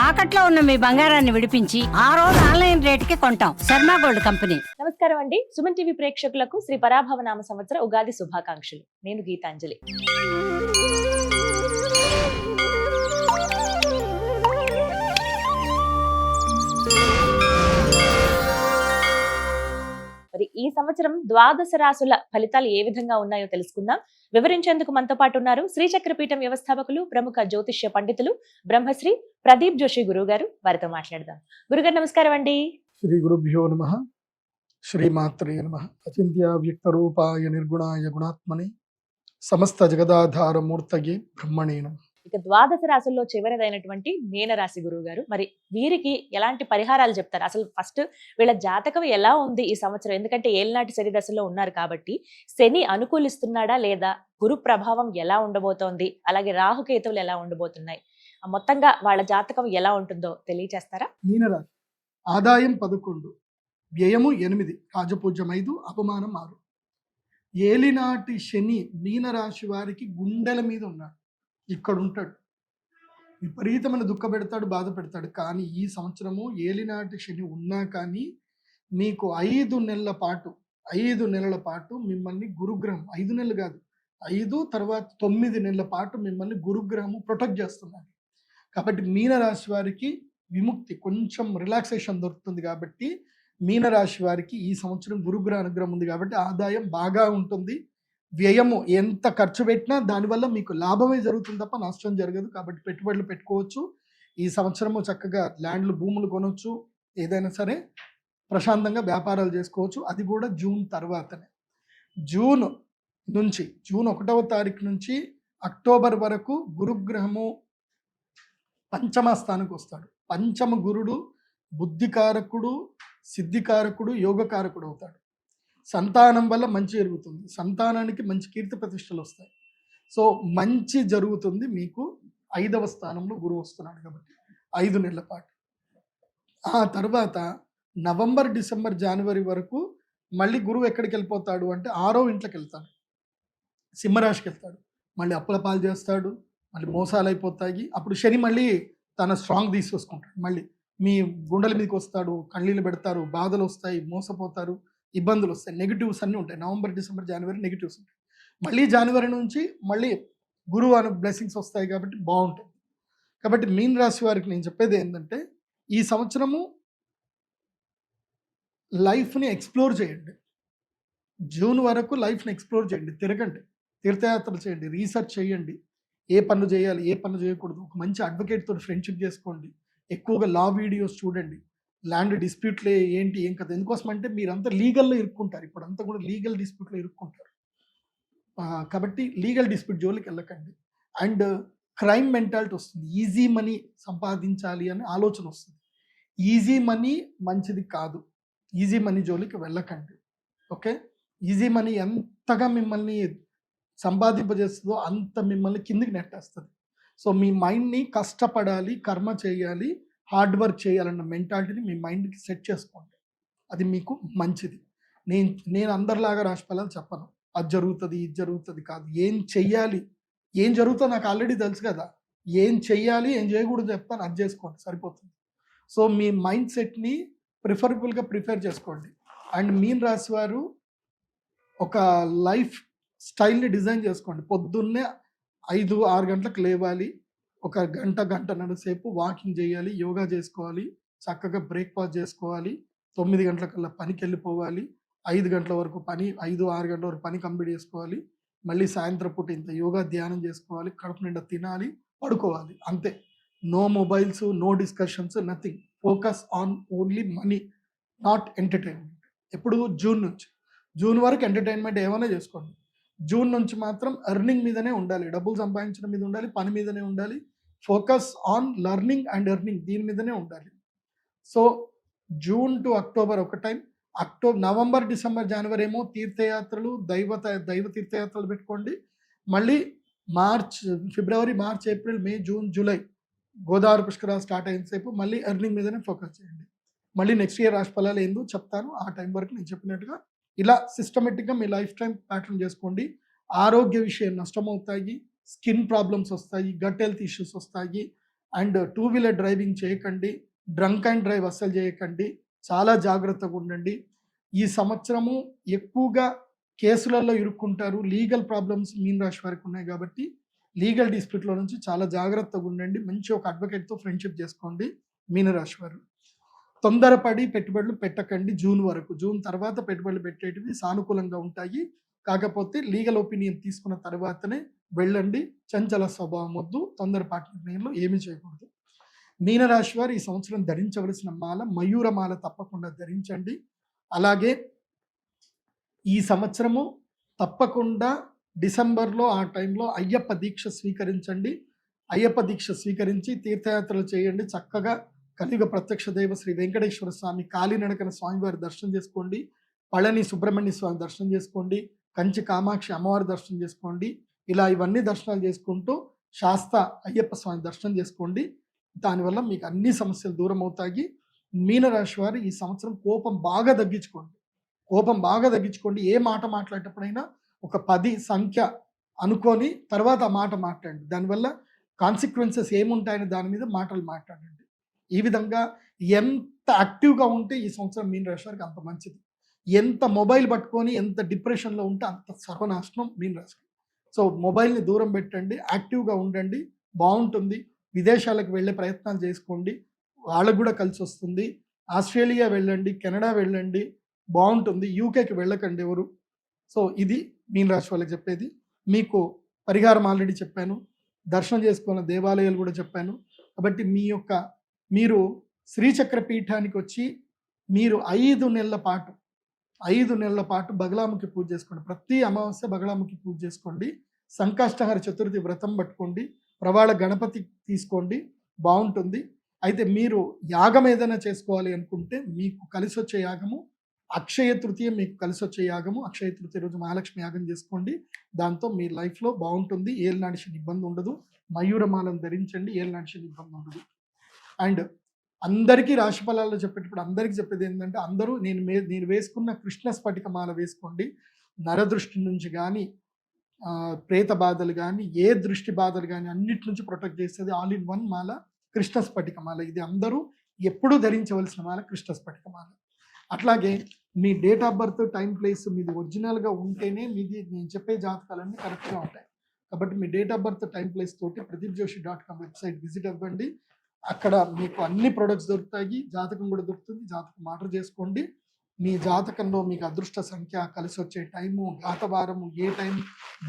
తాకట్లో ఉన్న మీ బంగారాన్ని విడిపించి ఆ రోజు ఆన్లైన్ రేటుకి కొంటాం. Sharma gold company. నమస్కారం అండి. సుమన్ టీవీ ప్రేక్షకులకు శ్రీ పరాభవ నామ సంవత్సర ఉగాది శుభాకాంక్షలు. నేను గీతాంజలి. మరి ఈ సంవత్సరం ద్వాదశ రాసుల ఫలితాలు ఏ విధంగా ఉన్నాయో తెలుసుకుందాం. వివరించేందుకు మనతో పాటు ఉన్నారు శ్రీచక్రపీఠం వ్యవస్థాపకులు, ప్రముఖ జ్యోతిష్య పండితులు బ్రహ్మశ్రీ ప్రదీప్ జోషి గురువు గారు. వారితో మాట్లాడదాం. గురుగారు నమస్కారం అండి. శ్రీ గురుభ్యో నమః. శ్రీమాత్రే నమః. అచింత్య వ్యక్త రూపాయ నిర్గుణాయ గుణాత్మని సమస్త జగదాధార మూర్తయే బ్రహ్మణే నమః. ఇక ద్వాదశ రాశుల్లో చివరిదైనటువంటి మీనరాశి గురువు గారు, మరి వీరికి ఎలాంటి పరిహారాలు చెప్తారు? అసలు ఫస్ట్ వీళ్ళ జాతకం ఎలా ఉంది ఈ సంవత్సరం? ఎందుకంటే ఏళ్ళనాటి శని దశలో ఉన్నారు కాబట్టి శని అనుకూలిస్తున్నాడా లేదా, గురు ప్రభావం ఎలా ఉండబోతోంది, అలాగే రాహుకేతువులు ఎలా ఉండబోతున్నాయి, మొత్తంగా వాళ్ళ జాతకం ఎలా ఉంటుందో తెలియచేస్తారా? మీనరాశి ఆదాయం 11, వ్యయము 8, రాజపూజ్యం 5, అపమానం 6. ఏలినాటి శని మీనరాశి వారికి గుండెల మీద ఉన్నాడు. ఇక్కడ ఉంటాడు, విపరీతమైన దుఃఖ పెడతాడు, బాధ పెడతాడు. కానీ ఈ సంవత్సరము ఏలినాటి శని ఉన్నా కానీ మీకు 5 నెలల పాటు మిమ్మల్ని గురుగ్రహం, 5 నెలలు కాదు, 5 తర్వాత 9 నెలల పాటు మిమ్మల్ని గురుగ్రహము ప్రొటెక్ట్ చేస్తున్నారు. కాబట్టి మీనరాశి వారికి విముక్తి, కొంచెం రిలాక్సేషన్ దొరుకుతుంది. కాబట్టి మీనరాశి వారికి ఈ సంవత్సరం గురుగ్రహ అనుగ్రహం ఉంది కాబట్టి ఆదాయం బాగా ఉంటుంది. వ్యయము ఎంత ఖర్చు పెట్టినా దానివల్ల మీకు లాభమే జరుగుతుంది తప్ప నష్టం జరగదు. కాబట్టి పెట్టుబడులు పెట్టుకోవచ్చు. ఈ సంవత్సరము చక్కగా ల్యాండ్లు, భూములు కొనవచ్చు. ఏదైనా సరే ప్రశాంతంగా వ్యాపారాలు చేసుకోవచ్చు. అది కూడా జూన్ తర్వాతనే. జూన్ 1వ తారీఖు నుంచి అక్టోబర్ వరకు గురుగ్రహము పంచమ స్థానానికి వస్తాడు. పంచమ గురుడు బుద్ధికారకుడు, సిద్ధికారకుడు, యోగకారకుడు అవుతాడు. సంతానం వల్ల మంచి జరుగుతుంది, సంతానానికి మంచి కీర్తి ప్రతిష్టలు వస్తాయి. సో మంచి జరుగుతుంది మీకు. 5వ స్థానంలో గురువు వస్తున్నాడు కాబట్టి 5 నెలల పాటు. ఆ తర్వాత నవంబర్, డిసెంబర్, జనవరి వరకు మళ్ళీ గురువు ఎక్కడికి వెళ్ళిపోతాడు అంటే 6వ ఇంట్లోకి వెళ్తాడు, సింహరాశికి వెళ్తాడు. మళ్ళీ అప్పుల పాలు చేస్తాడు, మళ్ళీ మోసాలు అయిపోతాయి. అప్పుడు శని మళ్ళీ తన స్ట్రాంగ్ తీసుకొసుకుంటాడు. మళ్ళీ మీ గుండెల మీదకి వస్తాడు, కళ్ళీలు పెడతారు, బాధలు వస్తాయి, మోసపోతారు, ఇబ్బందులు వస్తాయి, నెగిటివ్స్ అన్నీ ఉంటాయి. నవంబర్, డిసెంబర్, జనవరి నెగిటివ్స్ ఉంటాయి. మళ్ళీ జనవరి నుంచి మళ్ళీ గురువు అనే బ్లెస్సింగ్స్ వస్తాయి కాబట్టి బాగుంటుంది. కాబట్టి మీన రాశి వారికి నేను చెప్పేది ఏంటంటే ఈ సంవత్సరము లైఫ్ని ఎక్స్ప్లోర్ చేయండి. జూన్ వరకు లైఫ్ని ఎక్స్ప్లోర్ చేయండి, తిరగండి, తీర్థయాత్రలు చేయండి, రీసెర్చ్ చేయండి, ఏ పనులు చేయాలి, ఏ పనులు చేయకూడదు. ఒక మంచి అడ్వకేట్ తోటి ఫ్రెండ్షిప్ చేసుకోండి, ఎక్కువగా లా వీడియోస్ చూడండి, ల్యాండ్ డిస్ప్యూట్లే ఏంటి ఏం కదా. ఎందుకోసం అంటే మీరంతా లీగల్లో ఇరుక్కుంటారు, ఇప్పుడు అంతా కూడా లీగల్ డిస్ప్యూట్లో ఇరుక్కుంటారు. కాబట్టి లీగల్ డిస్ప్యూట్ జోలికి వెళ్ళకండి. అండ్ క్రైమ్ మెంటాలిటీ వస్తుంది, ఈజీ మనీ సంపాదించాలి అని ఆలోచన వస్తుంది. ఈజీ మనీ మంచిది కాదు, ఈజీ మనీ జోలికి వెళ్ళకండి. ఓకే, ఈజీ మనీ ఎంతగా మిమ్మల్ని సంపాదింపజేస్తుందో అంత మిమ్మల్ని కిందికి నెట్టేస్తుంది. సో మీ మైండ్ని కష్టపడాలి, కర్మ చేయాలి, హార్డ్ వర్క్ చేయాలన్న మెంటాలిటీని మీ మైండ్కి సెట్ చేసుకోండి. అది మీకు మంచిది. నేను అందరిలాగా రాశి ఫలాలు చెప్పను, అది జరుగుతుంది ఇది జరుగుతుంది కాదు. ఏం చెయ్యాలి, ఏం జరుగుతుందో నాకు ఆల్రెడీ తెలుసు కదా. ఏం చెయ్యాలి, ఏం చేయకూడదు చెప్తాను, అది చేసుకోండి, సరిపోతుంది. సో మీ మైండ్ సెట్ని ప్రిఫరబుల్గా ప్రిపేర్ చేసుకోండి. అండ్ మీన రాశి వారు ఒక లైఫ్ స్టైల్ని డిజైన్ చేసుకోండి. పొద్దున్నే 5-6 గంటలకు లేవాలి, ఒక గంటన్నర సేపు వాకింగ్ చేయాలి, యోగా చేసుకోవాలి, చక్కగా బ్రేక్ఫాస్ట్ చేసుకోవాలి, 9 గంటలకల్లా పనికి వెళ్ళిపోవాలి, 5 గంటల వరకు పని, 5-6 గంటల వరకు పని కంప్లీట్ చేసుకోవాలి, మళ్ళీ సాయంత్రం పూట ఇంత యోగా ధ్యానం చేసుకోవాలి, కడుపు నిండా తినాలి, పడుకోవాలి, అంతే. No mobiles, no discussions, nothing. Focus on only money, not entertainment. ఎప్పుడు జూన్ వరకు ఎంటర్టైన్మెంట్ ఏమైనా చేసుకోండి. జూన్ నుంచి మాత్రం ఎర్నింగ్ మీదనే ఉండాలి, డబ్బులు సంపాదించడం మీద ఉండాలి, పని మీదనే ఉండాలి. Focus on learning and earning, దీని మీదనే ఉండాలి. సో జూన్ టు అక్టోబర్ ఒక టైం, నవంబర్, డిసెంబర్, జనవరి ఏమో తీర్థయాత్రలు, దైవ తీర్థయాత్రలు పెట్టుకోండి. మళ్ళీ ఫిబ్రవరి, మార్చ్, ఏప్రిల్, మే, జూన్, జూలై గోదావరి పుష్కరాలు స్టార్ట్ అయిన సేపు మళ్ళీ ఎర్నింగ్ మీదనే ఫోకస్ చేయండి. మళ్ళీ నెక్స్ట్ ఇయర్ రాశి ఫలాలు ఏందో చెప్తాను. ఆ టైం వరకు నేను చెప్పినట్టుగా ఇలా సిస్టమేటిక్గా మీ లైఫ్ టైం ప్యాటర్న్ చేసుకోండి. ఆరోగ్య విషయం నష్టమవుతాయి, స్కిన్ ప్రాబ్లమ్స్ వస్తాయి, గట్ హెల్త్ ఇష్యూస్ వస్తాయి. అండ్ 2 వీలర్ డ్రైవింగ్ చేయకండి, డ్రంక్ అండ్ డ్రైవ్ అస్సలు చేయకండి, చాలా జాగ్రత్తగా ఉండండి. ఈ సంవత్సరము ఎక్కువగా కేసులలో ఇరుక్కుంటారు, లీగల్ ప్రాబ్లమ్స్ మీన రాశి వారికి ఉన్నాయి కాబట్టి లీగల్ డిస్ప్యూట్లో నుంచి చాలా జాగ్రత్తగా ఉండండి. మంచి ఒక అడ్వకేట్తో ఫ్రెండ్షిప్ చేసుకోండి మీనరాశి వారు. తొందరపడి పెట్టుబడులు పెట్టకండి జూన్ వరకు. జూన్ తర్వాత పెట్టుబడులు పెట్టేటివి సానుకూలంగా ఉంటాయి. కాకపోతే లీగల్ ఒపీనియన్ తీసుకున్న తర్వాతనే వెళ్ళండి. చంచల స్వభావం వద్దు, తొందరపాటి నిర్ణయంలో ఏమీ చేయకూడదు. మీనరాశి వారు ఈ సంవత్సరం ధరించవలసిన మాల మయూర మాల తప్పకుండా ధరించండి. అలాగే ఈ సంవత్సరము తప్పకుండా డిసెంబర్లో ఆ టైంలో అయ్యప్ప దీక్ష స్వీకరించండి. అయ్యప్ప దీక్ష స్వీకరించి తీర్థయాత్రలు చేయండి. చక్కగా కలియుగ ప్రత్యక్ష దైవ శ్రీ వెంకటేశ్వర స్వామి కాలినడకన స్వామివారి దర్శనం చేసుకోండి. పళని సుబ్రహ్మణ్య స్వామి దర్శనం చేసుకోండి. కంచి కామాక్షి అమ్మవారి దర్శనం చేసుకోండి. ఇలా ఇవన్నీ దర్శనాలు చేసుకుంటూ శాస్త అయ్యప్ప స్వామి దర్శనం చేసుకోండి. దానివల్ల మీకు అన్ని సమస్యలు దూరం అవుతాయి. మీనరాశి వారు ఈ సంవత్సరం కోపం బాగా తగ్గించుకోండి. ఏ మాట మాట్లాడేటప్పుడైనా ఒక 10 సంఖ్య అనుకొని తర్వాత ఆ మాట మాట్లాడండి. దానివల్ల కాన్సిక్వెన్సెస్ ఏముంటాయని దాని మీద మాటలు మాట్లాడండి. ఈ విధంగా ఎంత యాక్టివ్గా ఉంటే ఈ సంవత్సరం మీన రాశి వారికి అంత మంచిది. ఎంత మొబైల్ పట్టుకొని ఎంత డిప్రెషన్లో ఉంటే అంత సర్వనాశనం మీన రాశికి. సో మొబైల్ని దూరం పెట్టండి, యాక్టివ్గా ఉండండి, బాగుంటుంది. విదేశాలకు వెళ్ళే ప్రయత్నాలు చేసుకోండి, వాళ్ళకు కూడా కలిసి వస్తుంది. ఆస్ట్రేలియా వెళ్ళండి, కెనడా వెళ్ళండి, బాగుంటుంది. యూకేకి వెళ్ళకండి ఎవరు. సో ఇది మీన రాశి వాళ్ళకి చెప్పేది. మీకు పరిహారం ఆల్రెడీ చెప్పాను, దర్శనం చేసుకున్న దేవాలయాలు కూడా చెప్పాను. కాబట్టి మీరు శ్రీచక్ర పీఠానికి వచ్చి మీరు 5 నెలల పాటు బగలాముఖి పూజ చేసుకోండి. ప్రతి అమావాస్య బగలాముఖి పూజ చేసుకోండి. సంకష్టహర చతుర్థి వ్రతం పట్టుకోండి. ప్రవాళ గణపతి తీసుకోండి, బాగుంటుంది. అయితే మీరు యాగం ఏదైనా చేసుకోవాలి అనుకుంటే మీకు కలిసి వచ్చే యాగము అక్షయ తృతీయ, మీకు కలిసి వచ్చే యాగము అక్షయ తృతీయ రోజు మహాలక్ష్మి యాగం చేసుకోండి. దాంతో మీ లైఫ్లో బాగుంటుంది. ఏలినాటి శని ఇబ్బంది ఉండదు. మయూరమాలను ధరించండి, ఏలినాటి శని ఇబ్బంది ఉండదు. అండ్ అందరికీ రాశి ఫలాల్లో చెప్పేటప్పుడు అందరికీ చెప్పేది ఏంటంటే అందరూ నేను వేసుకున్న కృష్ణ స్ఫటిక మాల వేసుకోండి. నరదృష్టి నుంచి కానీ, ప్రేత బాధలు కానీ, ఏ దృష్టి బాధలు కానీ అన్నిటి నుంచి ప్రొటెక్ట్ చేసేది ఆల్ ఇన్ వన్ మాల కృష్ణ స్ఫటిక మాల. ఇది అందరూ ఎప్పుడూ ధరించవలసిన మాల కృష్ణ స్ఫటిక మాల. అట్లాగే మీ date of birth, time, place మీది ఒరిజినల్గా ఉంటేనే నేను చెప్పే జాతకాలన్నీ కరెక్ట్గా ఉంటాయి. కాబట్టి మీ date of birth, time, place తోటి pradeepjoshi.com వెబ్సైట్ విజిట్ అవ్వండి. అక్కడ మీకు అన్ని ప్రొడక్ట్స్ దొరుకుతాయి. జాతకం కూడా దొరుకుతుంది. జాతకం ఆర్డర్ చేసుకోండి. మీ జాతకంలో మీకు అదృష్ట సంఖ్య, కలిసి వచ్చే టైము, వారము, ఏ టైం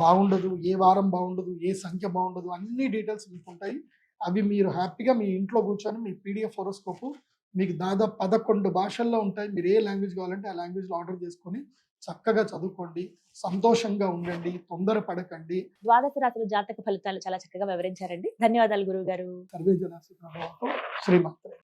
బాగుండదు, ఏ వారం బాగుండదు, ఏ సంఖ్య బాగుండదు, అన్ని డీటెయిల్స్ మీకు ఉంటాయి. అవి మీరు హ్యాపీగా మీ ఇంట్లో కూర్చొని మీ PDF హోరోస్కోపు మీకు దాదాపు 11 భాషల్లో ఉంటాయి. మీరు ఏ లాంగ్వేజ్ కావాలంటే ఆ లాంగ్వేజ్లో ఆర్డర్ చేసుకొని చక్కగా చదువుకోండి, సంతోషంగా ఉండండి, తొందరపడకండి. ద్వాదశ రాశుల జాతక ఫలితాలు చాలా చక్కగా వివరించారండి. ధన్యవాదాలు గురువు గారు. సర్వే జన సుఖినో భవంతు. శ్రీమాత్రే.